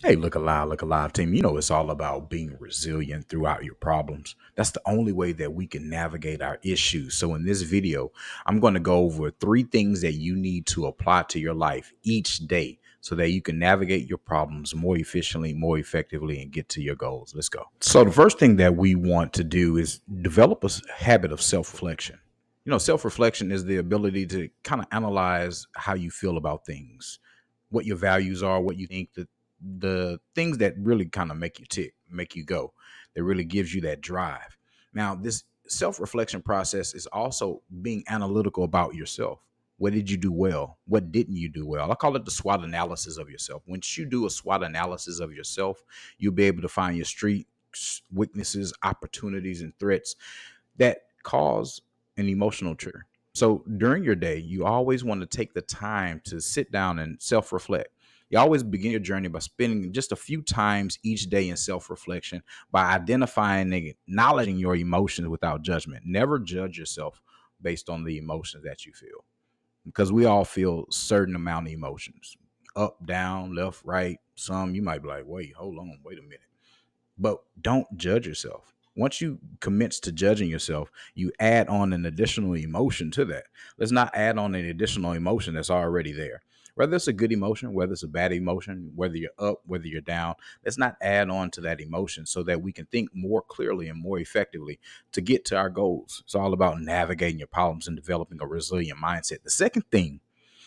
Hey, look alive team. You know, it's all about being resilient throughout your problems. That's the only way that we can navigate our issues. So, in this video, I'm going to go over three things that you need to apply to your life each day so that you can navigate your problems more efficiently, more effectively, and get to your goals. Let's go. So, the first thing that we want to do is develop a habit of self reflection. You know, self reflection is the ability to kind of analyze how you feel about things, what your values are, what you think, the things that really kind of make you tick, make you go, that really gives you that drive. Now, this self-reflection process is also being analytical about yourself. What did you do well? What didn't you do well? I call it the SWOT analysis of yourself. Once you do a SWOT analysis of yourself, you'll be able to find your strengths, weaknesses, opportunities, and threats that cause an emotional trigger. So during your day, you always want to take the time to sit down and self reflect. You always begin your journey by spending just a few times each day in self reflection by identifying and acknowledging your emotions without judgment. Never judge yourself based on the emotions that you feel, because we all feel certain amount of emotions, up, down, left, right. Some you might be like, wait, hold on, wait a minute. But don't judge yourself. Once you commence to judging yourself, you add on an additional emotion to that. Let's not add on an additional emotion that's already there. Whether it's a good emotion, whether it's a bad emotion, whether you're up, whether you're down, let's not add on to that emotion so that we can think more clearly and more effectively to get to our goals. It's all about navigating your problems and developing a resilient mindset. The second thing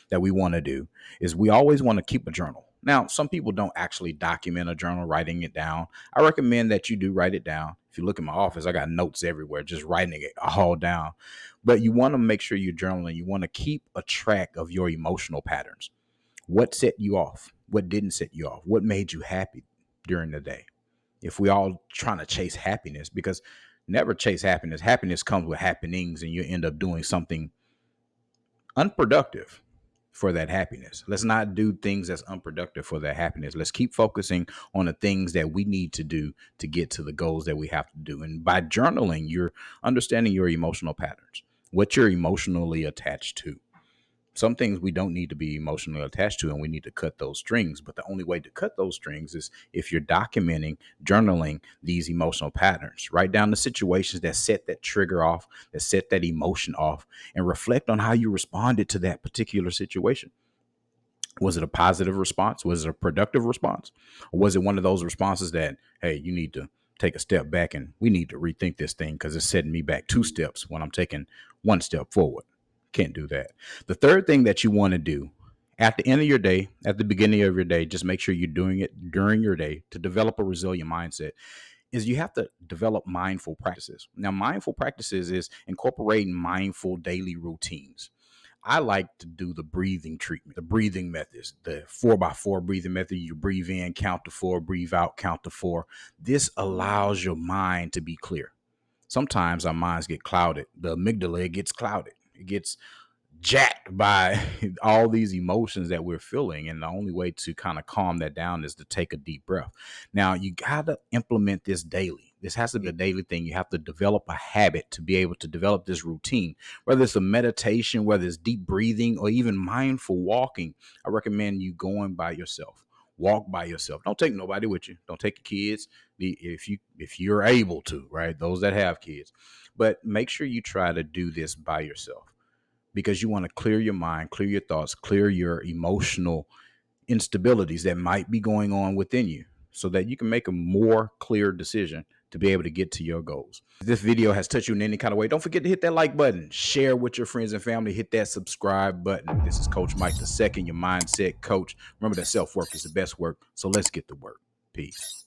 that we want to do is we always want to keep a journal. Now, some people don't actually document a journal, writing it down. I recommend that you do write it down. If you look in my office, I got notes everywhere, just writing it all down. But you want to make sure you're journaling. You want to keep a track of your emotional patterns. What set you off? What didn't set you off? What made you happy during the day? If we all trying to chase happiness, because never chase happiness. Happiness comes with happenings, and you end up doing something unproductive for that happiness. Let's not do things that's unproductive for that happiness. Let's keep focusing on the things that we need to do to get to the goals that we have to do. And by journaling, you're understanding your emotional patterns, what you're emotionally attached to. Some things we don't need to be emotionally attached to, and we need to cut those strings. But the only way to cut those strings is if you're documenting, journaling these emotional patterns. Write down the situations that set that trigger off, that set that emotion off, and reflect on how you responded to that particular situation. Was it a positive response? Was it a productive response? Or was it one of those responses that, hey, you need to take a step back and we need to rethink this thing because it's setting me back two steps when I'm taking one step forward? Can't do that. The third thing that you want to do at the end of your day, at the beginning of your day, just make sure you're doing it during your day to develop a resilient mindset, is you have to develop mindful practices. Now, mindful practices is incorporating mindful daily routines. I like to do the breathing treatment, the breathing methods, the 4x4 breathing method. You breathe in, count to four, breathe out, count to four. This allows your mind to be clear. Sometimes our minds get clouded. The amygdala gets clouded. It gets jacked by all these emotions that we're feeling. And the only way to kind of calm that down is to take a deep breath. Now, you got to implement this daily. This has to be a daily thing. You have to develop a habit to be able to develop this routine, whether it's a meditation, whether it's deep breathing, or even mindful walking. I recommend you going by yourself. Walk by yourself. Don't take nobody with you. Don't take your kids if you're able to, right? Those that have kids. But make sure you try to do this by yourself, because you want to clear your mind, clear your thoughts, clear your emotional instabilities that might be going on within you so that you can make a more clear decision to be able to get to your goals. If this video has touched you in any kind of way, don't forget to hit that like button, share with your friends and family, hit that subscribe button. This is Coach Mike II, your mindset coach. Remember that self-work is the best work. So let's get to work. Peace.